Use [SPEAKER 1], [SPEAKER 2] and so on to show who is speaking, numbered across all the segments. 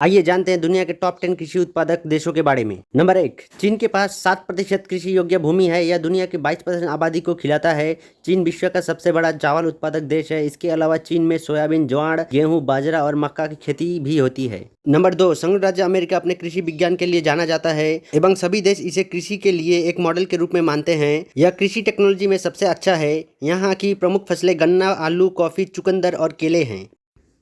[SPEAKER 1] आइए जानते हैं दुनिया के टॉप 10 कृषि उत्पादक देशों के बारे में। नंबर 1, चीन के पास 7% कृषि योग्य भूमि है। यह दुनिया के 22% आबादी को खिलाता है। चीन विश्व का सबसे बड़ा चावल उत्पादक देश है। इसके अलावा चीन में सोयाबीन, ज्वार, गेहूं, बाजरा और मक्का की खेती भी होती है। नंबर 2, संयुक्त राज्य अमेरिका अपने कृषि विज्ञान के लिए जाना जाता है एवं सभी देश इसे कृषि के लिए एक मॉडल के रूप में मानते हैं। यह कृषि टेक्नोलॉजी में सबसे अच्छा है। यहाँ की प्रमुख फसलें गन्ना, आलू, कॉफी, चुकंदर और केले हैं।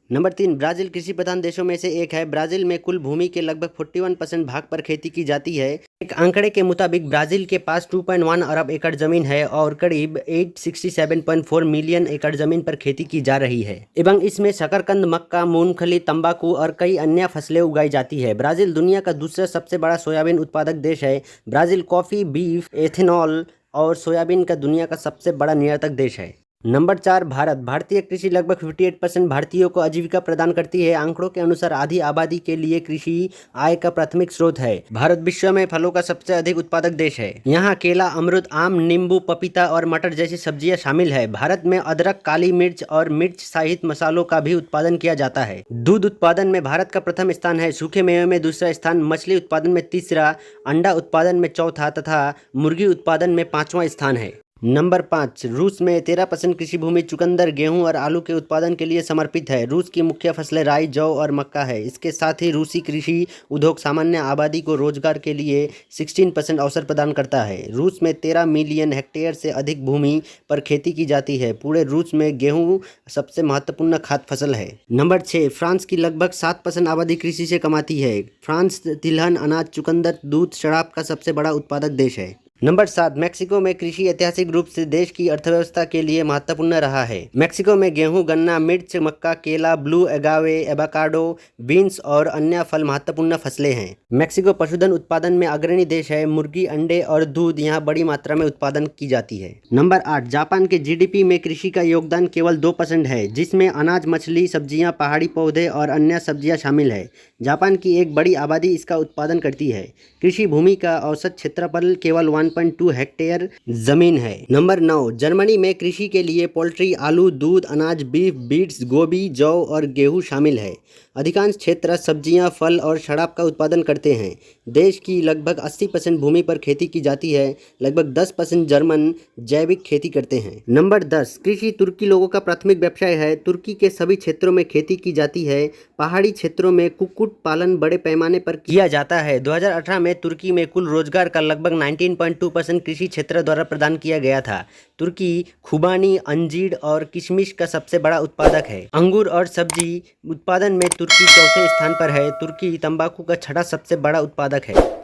[SPEAKER 1] नंबर 3, ब्राजील कृषि प्रधान देशों में से एक है। ब्राजील में कुल भूमि के लगभग 41% भाग पर खेती की जाती है। एक आंकड़े के मुताबिक ब्राजील के पास 2.1 अरब एकड़ जमीन है और करीब 867.4 मिलियन एकड़ जमीन पर खेती की जा रही है एवं इसमें शकरकंद, मक्का, मूंगफली, तंबाकू और कई अन्य फसलें उगाई जाती है। ब्राजील दुनिया का दूसरा सबसे बड़ा सोयाबीन उत्पादक देश है। ब्राजील कॉफी, बीफ, एथेनॉल और सोयाबीन का दुनिया का सबसे बड़ा निर्यातक देश है। नंबर 4, भारत। भारतीय कृषि लगभग 58% भारतीयों को आजीविका प्रदान करती है। आंकड़ों के अनुसार आधी आबादी के लिए कृषि आय का प्राथमिक स्रोत है। भारत विश्व में फलों का सबसे अधिक उत्पादक देश है। यहाँ केला, अमरूद, आम, नींबू, पपीता और मटर जैसी सब्जियां शामिल है। भारत में अदरक, काली मिर्च और मिर्च सहित मसालों का भी उत्पादन किया जाता है। दूध उत्पादन में भारत का प्रथम स्थान है। सूखे मेवे में दूसरा स्थान, मछली उत्पादन में तीसरा, अंडा उत्पादन में चौथा तथा मुर्गी उत्पादन में 5वां स्थान है। नंबर 5, रूस में 13% कृषि भूमि चुकंदर, गेहूं और आलू के उत्पादन के लिए समर्पित है। रूस की मुख्य फसलें राई, जौ और मक्का है। इसके साथ ही रूसी कृषि उद्योग सामान्य आबादी को रोजगार के लिए 16% अवसर प्रदान करता है। रूस में 13 मिलियन हेक्टेयर से अधिक भूमि पर खेती की जाती है। पूरे रूस में गेहूं सबसे महत्वपूर्ण खाद्य फसल है। नंबर 6, फ्रांस की लगभग 7% आबादी कृषि से कमाती है। फ्रांस तिलहन, अनाज, चुकंदर, दूध, शराब का सबसे बड़ा उत्पादक देश है। नंबर 7, मैक्सिको में कृषि ऐतिहासिक रूप से देश की अर्थव्यवस्था के लिए महत्वपूर्ण रहा है। मैक्सिको में गेहूं, गन्ना, मिर्च, मक्का, केला, ब्लू एगावे, एवोकाडो, बीन्स और अन्य फल महत्वपूर्ण फसलें हैं। मैक्सिको पशुधन उत्पादन में अग्रणी देश है। मुर्गी, अंडे और दूध यहाँ बड़ी मात्रा में उत्पादन की जाती है। नंबर 8, जापान के जीडीपी में कृषि का योगदान केवल 2% है, जिसमें अनाज, मछली, सब्जियां, पहाड़ी पौधे और अन्य सब्जियां शामिल है। जापान की एक बड़ी आबादी इसका उत्पादन करती है। कृषि भूमि का औसत क्षेत्रफल केवल 1.2 हेक्टेयर जमीन है। नंबर 9, जर्मनी में कृषि के लिए पोल्ट्री, आलू, दूध, अनाज, बीफ, बीट्स, गोभी, जौ और गेहूं शामिल है। अधिकांश क्षेत्र सब्जियां, फल और शराब का उत्पादन करते हैं। देश की लगभग 80% भूमि पर खेती की जाती है। लगभग 10% जर्मन जैविक खेती करते हैं। नंबर 10, कृषि तुर्की लोगों का प्राथमिक व्यवसाय है। तुर्की के सभी क्षेत्रों में खेती की जाती है। पहाड़ी क्षेत्रों में कुक्कुट पालन बड़े पैमाने पर किया जाता है। 2018 में तुर्की में कुल रोजगार का लगभग 19.2% कृषि क्षेत्र द्वारा प्रदान किया गया था। तुर्की खुबानी, अंजीर और किशमिश का सबसे बड़ा उत्पादक है। अंगूर और सब्जी उत्पादन में तुर्की चौथे स्थान पर है। तुर्की तंबाकू का छठा सबसे बड़ा उत्पादक है।